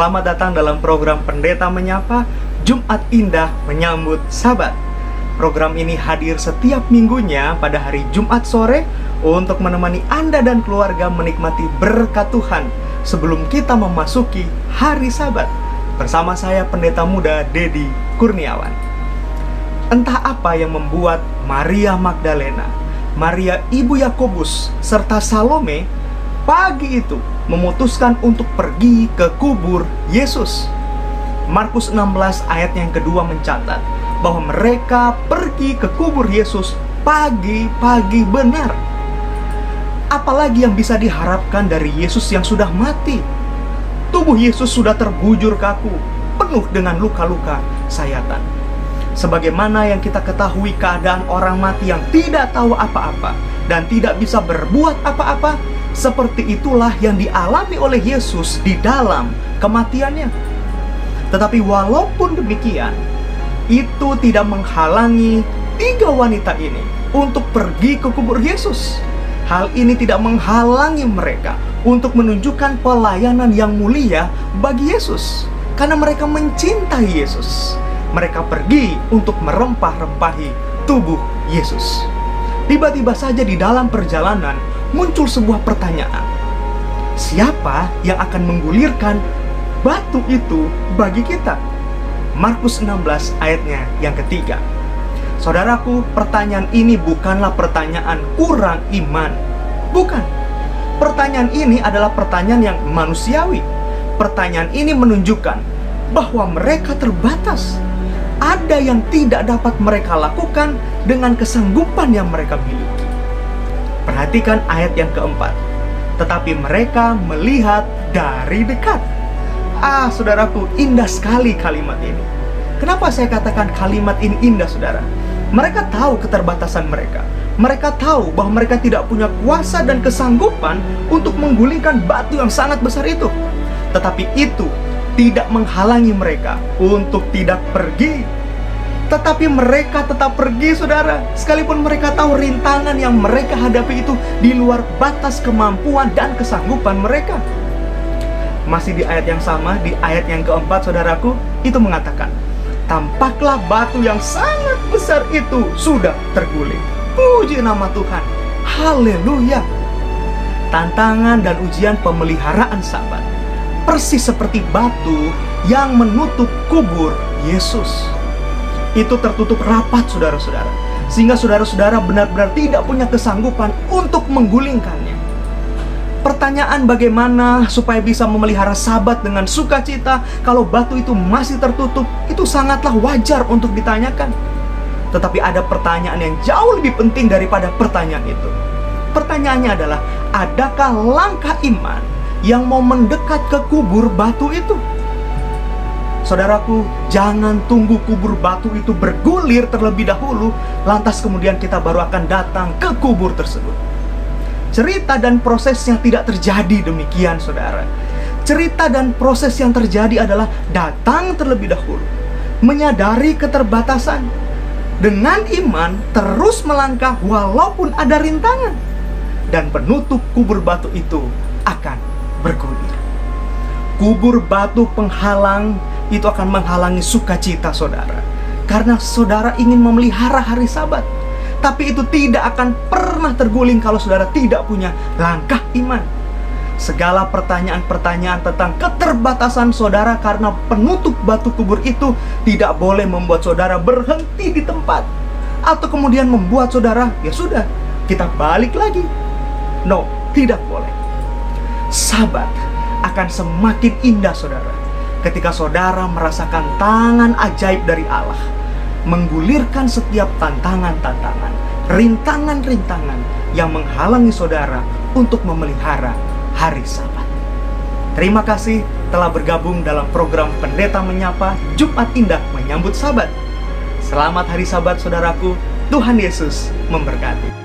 Selamat datang dalam program Pendeta Menyapa, Jumat Indah Menyambut Sabat. Program ini hadir setiap minggunya pada hari Jumat sore untuk menemani Anda dan keluarga menikmati berkat Tuhan sebelum kita memasuki hari Sabat. Bersama saya Pendeta Muda Dedi Kurniawan. Entah apa yang membuat Maria Magdalena, Maria Ibu Yakobus, serta Salome pagi itu memutuskan untuk pergi ke kubur Yesus. Markus 16 ayat yang kedua mencatat bahwa mereka pergi ke kubur Yesus pagi-pagi benar. Apalagi yang bisa diharapkan dari Yesus yang sudah mati? Tubuh Yesus sudah terbujur kaku, penuh dengan luka-luka sayatan. Sebagaimana yang kita ketahui keadaan orang mati yang tidak tahu apa-apa dan tidak bisa berbuat apa-apa, seperti itulah yang dialami oleh Yesus di dalam kematiannya. Tetapi walaupun demikian, itu tidak menghalangi tiga wanita ini untuk pergi ke kubur Yesus. Hal ini tidak menghalangi mereka untuk menunjukkan pelayanan yang mulia bagi Yesus, karena mereka mencintai Yesus. Mereka pergi untuk merempah-rempahi tubuh Yesus. Tiba-tiba saja di dalam perjalanan muncul sebuah pertanyaan. Siapa yang akan menggulirkan batu itu bagi kita? Markus 16 ayatnya yang ketiga. Saudaraku, pertanyaan ini bukanlah pertanyaan kurang iman. Bukan. Pertanyaan ini adalah pertanyaan yang manusiawi. Pertanyaan ini menunjukkan bahwa mereka terbatas. Ada yang tidak dapat mereka lakukan dengan kesanggupan yang mereka miliki. Perhatikan ayat yang keempat. Tetapi mereka melihat dari dekat. Saudaraku, indah sekali kalimat ini. Kenapa saya katakan kalimat ini indah, saudara? Mereka tahu keterbatasan mereka. Mereka tahu bahwa mereka tidak punya kuasa dan kesanggupan untuk menggulingkan batu yang sangat besar itu. Tetapi itu tidak menghalangi mereka untuk tidak pergi. Tetapi mereka tetap pergi, saudara. Sekalipun mereka tahu rintangan yang mereka hadapi itu di luar batas kemampuan dan kesanggupan mereka. Masih di ayat yang sama, di ayat yang keempat, saudaraku, itu mengatakan, tampaklah batu yang sangat besar itu sudah terguling. Puji nama Tuhan. Haleluya. Tantangan dan ujian pemeliharaan Sabat persis seperti batu yang menutup kubur Yesus. Itu tertutup rapat, saudara-saudara, sehingga saudara-saudara benar-benar tidak punya kesanggupan untuk menggulingkannya. Pertanyaan bagaimana supaya bisa memelihara Sabat dengan sukacita kalau batu itu masih tertutup, itu sangatlah wajar untuk ditanyakan. Tetapi ada pertanyaan yang jauh lebih penting daripada pertanyaan itu. Pertanyaannya adalah, adakah langkah iman yang mau mendekat ke kubur batu itu? Saudaraku, jangan tunggu kubur batu itu bergulir terlebih dahulu, lantas kemudian kita baru akan datang ke kubur tersebut. Cerita dan prosesnya tidak terjadi demikian, saudara. Cerita dan proses yang terjadi adalah datang terlebih dahulu, menyadari keterbatasan, dengan iman terus melangkah walaupun ada rintangan, dan penutup kubur batu itu akan bergulir. Kubur batu penghalang itu akan menghalangi sukacita saudara, karena saudara ingin memelihara hari Sabat. Tapi itu tidak akan pernah terguling kalau saudara tidak punya langkah iman. Segala pertanyaan-pertanyaan tentang keterbatasan saudara karena penutup batu kubur itu tidak boleh membuat saudara berhenti di tempat, atau kemudian membuat saudara, ya sudah, kita balik lagi. No, tidak boleh. Sabat akan semakin indah, saudara, ketika saudara merasakan tangan ajaib dari Allah menggulirkan setiap tantangan-tantangan, rintangan-rintangan yang menghalangi saudara untuk memelihara hari Sabat. Terima kasih telah bergabung dalam program Pendeta Menyapa, Jumat Indah Menyambut Sabat. Selamat hari Sabat, saudaraku. Tuhan Yesus memberkati.